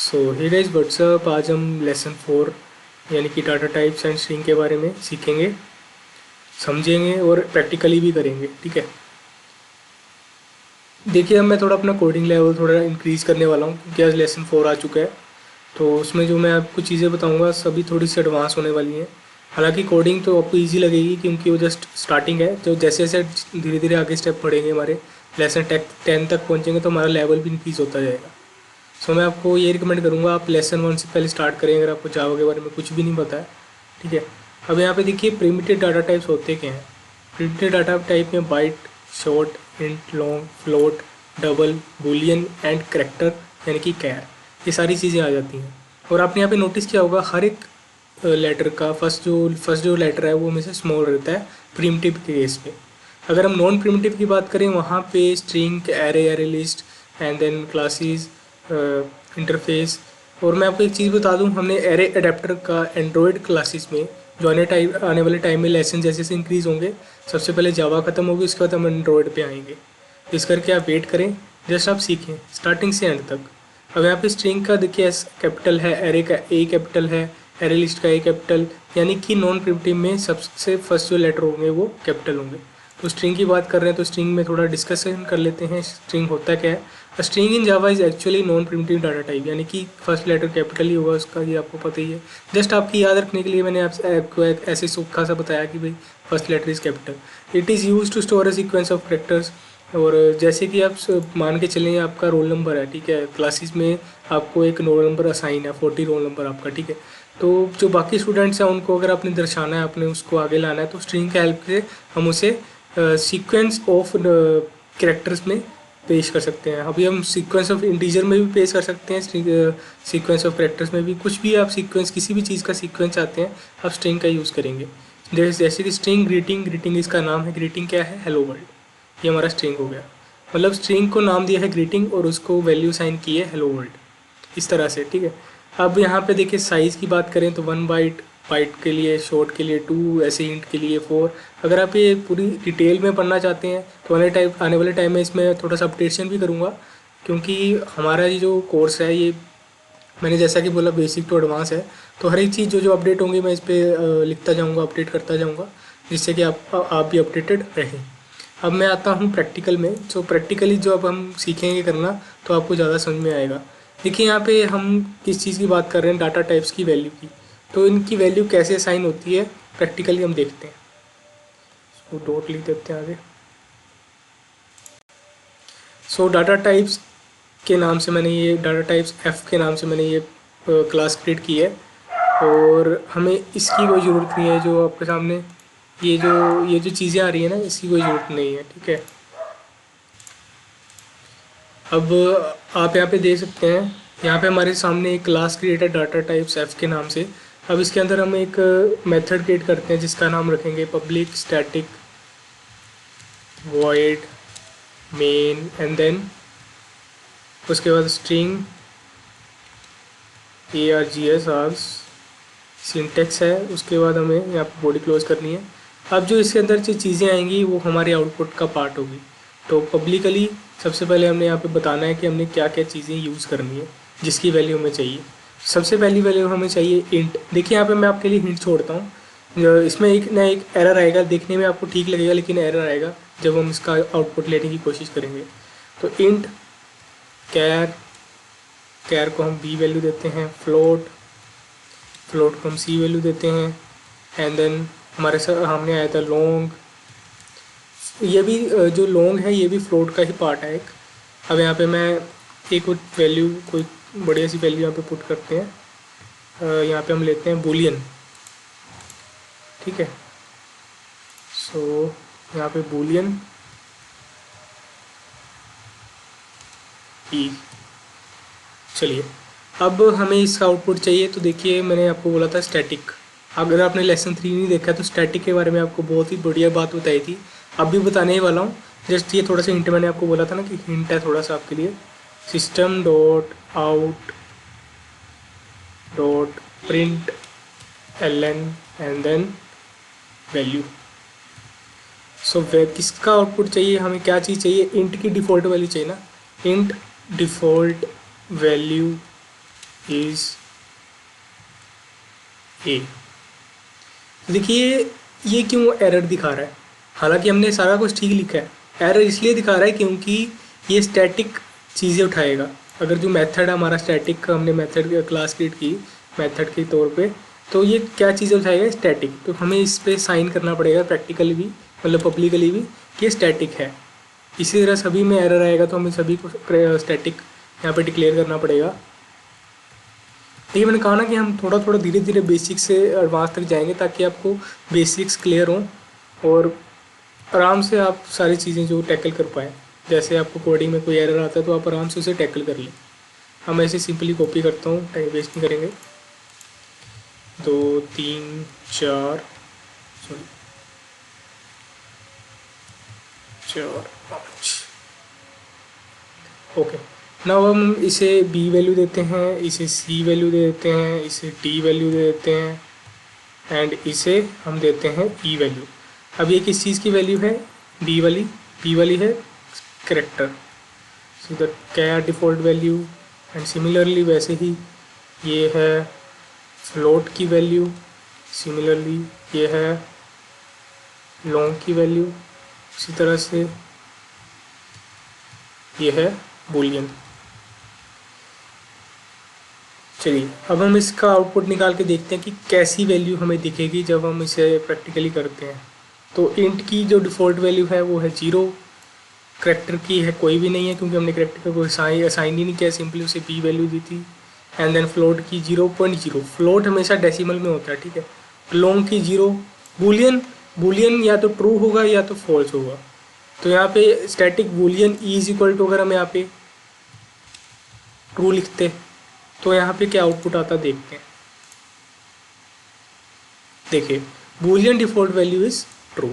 सो hey guys what's up. आज हम lesson 4 यानी कि डाटा टाइप्स एंड स्ट्रिंग के बारे में सीखेंगे, समझेंगे और प्रैक्टिकली भी करेंगे। ठीक है, देखिए अब मैं थोड़ा अपना कोडिंग लेवल थोड़ा इंक्रीज़ करने वाला हूँ क्योंकि आज लेसन 4 आ चुका है। तो उसमें जो मैं आपको चीज़ें बताऊँगा सभी थोड़ी सी एडवांस होने वाली हैं। हालांकि कोडिंग तो आपको ईजी लगेगी क्योंकि वो जस्ट स्टार्टिंग है। जो जैसे जैसे धीरे धीरे आगे स्टेप बढ़ेंगे, हमारे लेसन 10 तक पहुँचेंगे तो हमारा लेवल भी इंक्रीज़ होता जाएगा। सो मैं आपको ये रिकमेंड करूँगा आप लेसन 1 से पहले स्टार्ट करें अगर आपको जावा के बारे में कुछ भी नहीं पता है। ठीक है, अब यहाँ पे देखिए प्रिमिटिव डाटा टाइप्स होते क्या हैं। प्रिमिटिव डाटा टाइप में byte, short, int, long, float, double, boolean and character यानी कि कैर, ये सारी चीज़ें आ जाती हैं। और आपने यहाँ पे नोटिस किया होगा हर एक लेटर का फर्स्ट जो लेटर है वो हमेशा स्मॉल रहता है प्रिमिटिव के केस पे। अगर हम नॉन प्रिमिटिव की बात करें वहाँ पे string, array, array list and then classes, interface. और मैं आपको एक चीज़ बता दूं, हमने एरे अडेप्टर का एंड्रॉयड क्लासेस में जो आने वाले टाइम में लेसन जैसे जैसे इंक्रीज़ होंगे, सबसे पहले जावा ख़त्म होगी, उसके बाद हम एंड्रॉयड पे आएंगे। तो इस करके आप वेट करें, जस्ट आप सीखें स्टार्टिंग से एंड तक। अब यहाँ पे स्ट्रिंग का देखिए एस कैपिटल है, एरे का ए कैपिटल है, एरे लिस्ट का ए कैपिटल, यानी कि नॉन प्रिमिटिव में सबसे फर्स्ट जो लेटर होंगे वो कैपिटल होंगे। तो स्ट्रिंग की बात कर रहे हैं तो स्ट्रिंग में थोड़ा डिस्कशन कर लेते हैं। स्ट्रिंग होता क्या है। String in Java is actually non primitive data type, यानी कि फर्स्ट लेटर कैपिटल ही होगा उसका, ये आपको पता ही है। जस्ट आपकी याद रखने के लिए मैंने आपको एक ऐसे सूखा सा बताया कि भाई first letter is capital. It is use to store a sequence of characters. और जैसे कि आप मान के चलें आपका रोल नंबर है, ठीक है, क्लासेस में आपको एक रोल नंबर असाइन है, 40 रोल नंबर आपका, ठीक है। तो जो बाकी स्टूडेंट्स हैं उनको अगर आपने दर्शाना है, आपने उसको आगे लाना है, तो स्ट्रिंग के हेल्प से हम उसे सीक्वेंस ऑफ कैरेक्टर्स में पेश कर सकते हैं। अभी हम सीक्वेंस ऑफ इंटीजर में भी पेश कर सकते हैं, सीक्वेंस ऑफ कैरेक्टर्स में भी, कुछ भी आप सीक्वेंस, किसी भी चीज़ का सीक्वेंस चाहते हैं आप स्ट्रिंग का यूज़ करेंगे। जैसे कि स्ट्रिंग ग्रीटिंग, ग्रीटिंग इसका नाम है, ग्रीटिंग क्या है, हेलो वर्ल्ड, ये हमारा स्ट्रिंग हो गया। मतलब स्ट्रिंग को नाम दिया है ग्रीटिंग और उसको वैल्यू साइन की है हेलो वर्ल्ड, इस तरह से। ठीक है, अब यहाँ पे देखिए साइज़ की बात करें तो 1 बाइट, बाइट के लिए, शॉर्ट के लिए 2, ऐसे इंट के लिए 4। अगर आप ये पूरी डिटेल में पढ़ना चाहते हैं तो आने वाले टाइम में इसमें थोड़ा सा अपडेशन भी करूँगा, क्योंकि हमारा ये जो कोर्स है ये मैंने जैसा कि बोला बेसिक टू एडवांस है। तो हर एक चीज़ जो जो अपडेट होंगी मैं इस पर लिखता जाऊँगा, अपडेट करता जाऊँगा, जिससे कि आप भी अपडेटेड रहें। अब मैं आता हूँ प्रैक्टिकल में। तो प्रैक्टिकली जो अब हम सीखेंगे करना तो आपको ज़्यादा समझ में आएगा। देखिए यहाँ पे हम किस चीज़ की बात कर रहे हैं, डाटा टाइप्स की वैल्यू की। तो इनकी वैल्यू कैसे असाइन होती है प्रैक्टिकली हम देखते हैं। तो डॉट लिख देते हैं आगे। सो डाटा टाइप्स के नाम से मैंने ये डाटा टाइप्स एफ के नाम से मैंने ये क्लास क्रिएट की है, और हमें इसकी कोई ज़रूरत नहीं है। जो आपके सामने ये जो चीज़ें आ रही है ना, इसकी कोई ज़रूरत नहीं है। ठीक है, अब आप यहाँ पे देख सकते हैं, यहाँ पे हमारे सामने एक क्लास क्रिएट है डाटा टाइप्स एफ के नाम से। अब इसके अंदर हम एक मेथड क्रिएट करते हैं जिसका नाम रखेंगे public static void main, and then उसके बाद स्ट्रिंग args आर्ग्स सिंटेक्स है। उसके बाद हमें यहाँ पर बॉडी क्लोज करनी है। अब जो इसके अंदर जो चीज़ें आएंगी वो हमारे आउटपुट का पार्ट होगी। तो पब्लिकली सबसे पहले हमने यहाँ पे बताना है कि हमने क्या क्या चीज़ें यूज़ करनी है जिसकी वैल्यू हमें चाहिए। सबसे पहली वैल्यू हमें चाहिए इंट। देखिए यहाँ पे मैं आपके लिए हिंट छोड़ता हूँ, इसमें एक ना एक एरर आएगा, देखने में आपको ठीक लगेगा लेकिन एरर आएगा जब हम इसका आउटपुट लेने की कोशिश करेंगे। तो इंट कैर, कैर को हम बी वैल्यू देते हैं, फ्लोट, फ्लोट को हम सी वैल्यू देते हैं, एंड देन हमारे सामने आया था लॉन्ग। ये भी जो लॉन्ग है ये भी फ्लोट का ही पार्ट है एक। अब यहाँ पे मैं एक वैल्यू, कोई बढ़िया सी वैल्यू यहाँ पे पुट करते हैं। यहाँ पे हम लेते हैं बूलियन। ठीक है, सो यहाँ पे बूलियन ई। चलिए, अब हमें इसका आउटपुट चाहिए। तो देखिए मैंने आपको बोला था स्टैटिक। अगर आपने लेसन 3 नहीं देखा तो स्टैटिक के बारे में आपको बहुत ही बढ़िया बात बताई थी, अब भी बताने ही वाला हूँ। जस्ट ये थोड़ा सा हिंट मैंने आपको बोला था ना कि हिंट है थोड़ा सा आपके लिए। System dot out dot print ln and then value. So किसका आउटपुट चाहिए, हमें क्या चीज़ चाहिए, इंट की डिफ़ॉल्ट वैल्यू चाहिए ना। Int default value is a. देखिए ये क्यों एरर दिखा रहा है, हालांकि हमने सारा कुछ ठीक लिखा है। एरर इसलिए दिखा रहा है क्योंकि ये स्टैटिक चीज़ें उठाएगा। अगर जो मेथड है हमारा स्टैटिक का, हमने मेथड क्लास क्रिएट की मेथड के तौर पे, तो ये क्या चीज़ें उठाएगा, स्टैटिक। तो हमें इस पर साइन करना पड़ेगा प्रैक्टिकली भी, मतलब पब्लिकली भी, कि ये स्टैटिक है। इसी तरह सभी में एरर आएगा तो हमें सभी को स्टैटिक यहाँ पे डिक्लेयर करना पड़ेगा। देखिए मैंने कहा ना कि हम थोड़ा थोड़ा धीरे धीरे बेसिक से एडवांस तक जाएंगे ताकि आपको बेसिक्स क्लियर हों और आराम से आप सारी चीज़ें जो टैकल कर पाएँ। जैसे आपको कोडिंग में कोई एरर आता है तो आप आराम से उसे टैकल कर लें। हम ऐसे सिंपली कॉपी करता हूँ, टाइम वेस्ट नहीं करेंगे। 2 3 4 सॉरी 4 5 ओके। नाउ हम इसे बी वैल्यू देते हैं, इसे सी वैल्यू दे देते हैं, इसे डी वैल्यू दे देते हैं एंड इसे हम देते हैं ई वैल्यू। अब ये किस चीज़ की वैल्यू है, बी वाली, बी वाली है character, so the char default value. And similarly वैसे ही ये है फ्लोट की वैल्यू, सिमिलरली ये है लॉन्ग की वैल्यू, इसी तरह से ये है बूलियन। चलिए अब हम इसका आउटपुट निकाल के देखते हैं कि कैसी वैल्यू हमें दिखेगी जब हम इसे प्रैक्टिकली करते हैं। तो इंट की जो डिफ़ॉल्ट वैल्यू है वो है 0, करैक्टर की है कोई भी नहीं है क्योंकि हमने करैक्टर का कोई असाइन ही नहीं किया, सिंपली उसे बी वैल्यू दी थी। एंड देन फ्लोट की 0.0, फ्लोट हमेशा डेसिमल में होता है, ठीक है। लॉन्ग की 0, बूलियन, बूलियन या तो ट्रू होगा या तो फॉल्स होगा। तो यहाँ पे static boolean is equal to, अगर हम यहाँ पे ट्रू लिखते तो यहाँ पे क्या आउटपुट आता देखते हैं। देखिए Boolean default value is true.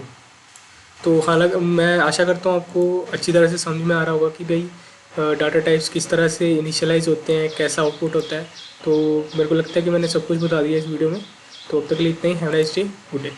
तो हालांकि मैं आशा करता हूँ आपको अच्छी तरह से समझ में आ रहा होगा कि भाई डाटा टाइप्स किस तरह से इनिशियलाइज होते हैं, कैसा आउटपुट होता है। तो मेरे को लगता है कि मैंने सब कुछ बता दिया इस वीडियो में। तो अब तक के लिए इतना ही। Have a nice day, good day.